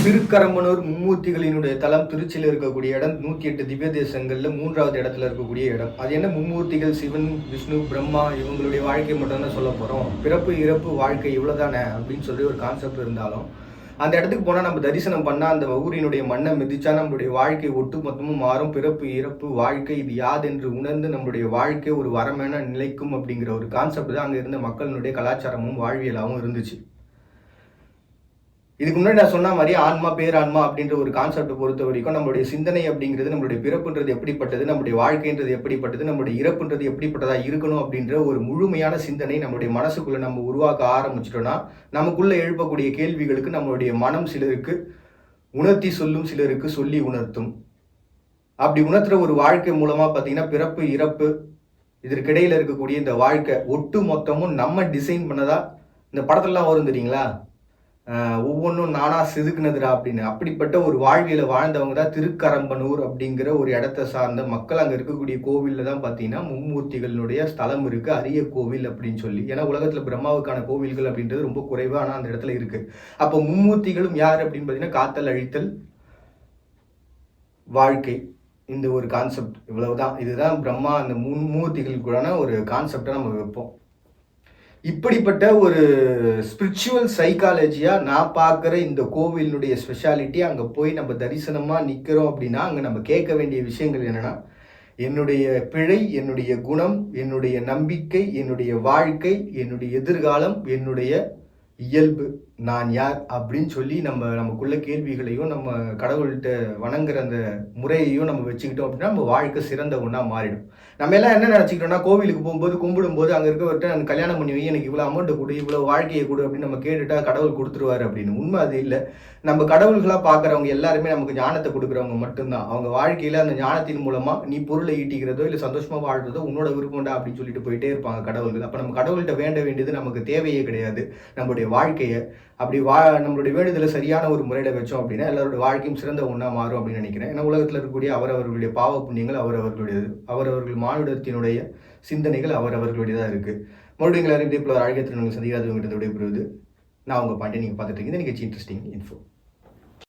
திருக்கரம்பனூர் மும்மூர்த்திகளினுடைய தலம் திருச்சியில் இருக்கக்கூடிய இடம் 108 திவ்ய தேசங்கள்ல 3வது இடத்துல இருக்கக்கூடிய இடம். அது என்ன மும்மூர்த்திகள் சிவன், விஷ்ணு, பிரம்மா இவங்களுடைய வாழ்க்கை மட்டும் தான் சொல்ல போறோம். பிறப்பு இறப்பு வாழ்க்கை இவ்வளவுதானே அப்படின்னு சொல்லி ஒரு கான்செப்ட் இருந்தாலும் அந்த இடத்துக்கு போனால் நம்ம தரிசனம் பண்ணால் அந்த ஊரினுடைய மண்ணை மிதிச்சா நம்மளுடைய வாழ்க்கை ஒட்டு மொத்தமும் மாறும். பிறப்பு இறப்பு வாழ்க்கை இது யாதென்று உணர்ந்து நம்மளுடைய வாழ்க்கை ஒரு வரமென நிலைக்கும் அப்படிங்கிற ஒரு கான்செப்ட் தான் அங்கே இருந்த மக்களினுடைய கலாச்சாரமும் வாழ்வியலாகவும் இருந்துச்சு. இதுக்கு முன்னாடி நான் சொன்ன மாதிரி ஆன்மா பேரான்மா அப்படின்ற ஒரு கான்செப்டை பொறுத்த வரைக்கும் நம்மளுடைய சிந்தனை அப்படிங்கிறது நம்மளுடைய பிறப்புன்றது எப்படிப்பட்டது, நம்மளுடைய வாழ்க்கைன்றது எப்படிப்பட்டது, நம்மளுடைய இறப்புன்றது எப்படிப்பட்டதா இருக்கணும் அப்படின்ற ஒரு முழுமையான சிந்தனை நம்மளுடைய மனசுக்குள்ள நம்ம உருவாக்க ஆரம்பிச்சிட்டோம்னா நமக்குள்ள எழுப்பக்கூடிய கேள்விகளுக்கு நம்மளுடைய மனம் சிலருக்கு உணர்த்தி சொல்லும், சிலருக்கு சொல்லி உணர்த்தும். அப்படி உணர்த்துற ஒரு வாழ்க்கை மூலமா பார்த்தீங்கன்னா பிறப்பு இறப்பு இதற்கிடையில இருக்கக்கூடிய இந்த வாழ்க்கை ஒட்டு மொத்தமும் நம்ம டிசைன் பண்ணதா இந்த படத்துலலாம் வரும் தெரியுங்களா, ஒவ்வொன்றும் நானா செதுக்குனதுரா அப்படின்னு. அப்படிப்பட்ட ஒரு வாழ்வியலை வாழ்ந்தவங்க தான் திருக்கரம்பனூர் அப்படிங்கிற ஒரு இடத்த சார்ந்த மக்கள். அங்கே இருக்கக்கூடிய கோவிலில் தான் பார்த்தீங்கன்னா மும்மூர்த்திகளுடைய ஸ்தலம் இருக்கு, அரிய கோவில் அப்படின்னு சொல்லி. ஏன்னா உலகத்தில் பிரம்மாவுக்கான கோவில்கள் அப்படின்றது ரொம்ப குறைவு, ஆனால் அந்த இடத்துல இருக்கு. அப்போ மும்மூர்த்திகளும் யார் அப்படின்னு பார்த்தீங்கன்னா காத்தல், அழித்தல், வாழ்க்கை, இந்த ஒரு கான்செப்ட். இவ்வளவுதான். இதுதான் பிரம்மா அந்த மும்மூர்த்திகளுக்கான ஒரு கான்செப்டை நம்ம வைப்போம். இப்படிப்பட்ட ஒரு ஸ்பிரிச்சுவல் சைக்காலஜியாக நான் பார்க்குற இந்த கோவிலினுடைய ஸ்பெஷாலிட்டி, அங்கே போய் நம்ம தரிசனமாக நிற்கிறோம் அப்படின்னா அங்கே நம்ம கேட்க வேண்டிய விஷயங்கள் என்னென்னா, என்னுடைய பிழை, என்னுடைய குணம், என்னுடைய நம்பிக்கை, என்னுடைய வாழ்க்கை, என்னுடைய எதிர்காலம், என்னுடைய இயல்பு, நான் யார் அப்படின்னு சொல்லி நமக்குள்ள கேள்விகளையும் நம்ம கடவுள்கிட்ட வணங்குற அந்த முறையையும் நம்ம வச்சுக்கிட்டோம் அப்படின்னா நம்ம வாழ்க்கை சிறந்த ஒன்றா மாறிடும். நம்ம எல்லாம் என்ன நினச்சிக்கிட்டோம்னா, கோவிலுக்கு போகும்போது கும்பிடும்போது அங்கே இருக்கவர்கிட்ட எனக்கு கல்யாணம் பண்ணி வை, எனக்கு இவ்வளோ அமௌண்ட்டை கொடு, இவ்வளோ வாழ்க்கையை கொடு அப்படின்னு நம்ம கேட்டுட்டா கடவுள் கொடுத்துருவாரு அப்படின்னு. உண்மை அது இல்லை. நம்ம கடவுள்களாக பார்க்குறவங்க எல்லாருமே நமக்கு ஞானத்தை கொடுக்குறவங்க மட்டும்தான். அவங்க வாழ்க்கையில் அந்த ஞானத்தின் மூலமாக நீ பொருளை ஈட்டிக்கிறதோ இல்லை சந்தோஷமாக வாழ்றதோ உன்னோட விருப்பம்டா அப்படின்னு சொல்லிட்டு போயிட்டே இருப்பாங்க கடவுள்கள். அப்போ நம்ம கடவுள்கிட்ட வேண்ட வேண்டியது நமக்கு தேவையே கிடையாது. நம்மளுடைய வாழ்க்கையை அப்படி நம்மளுடைய வேண்டுதலை சரியான ஒரு முறையில் வச்சோம் அப்படின்னா எல்லாருடைய வாழ்க்கையும் சிறந்த ஒன்றா மாறும் அப்படின்னு நினைக்கிறேன். ஏன்னா உலகத்தில் இருக்கக்கூடிய அவரவர்களுடைய பாவ புண்ணியங்கள் அவரவர்களுடையது, அவரவர்கள் மானுடத்தினுடைய சிந்தனைகள் அவரவர்களுடையதாக இருக்குது. மறுபடியும் எல்லாரும் இதே போல அழகத்தின் சந்திக்காதவங்கிட்ட விடைபெறுவது நான் உங்கள் பாயிண்டை நீங்கள் பார்த்துட்டு இருக்கீங்க. நிகழ்ச்சி இன்ட்ரெஸ்டிங் இன்ஃபோ.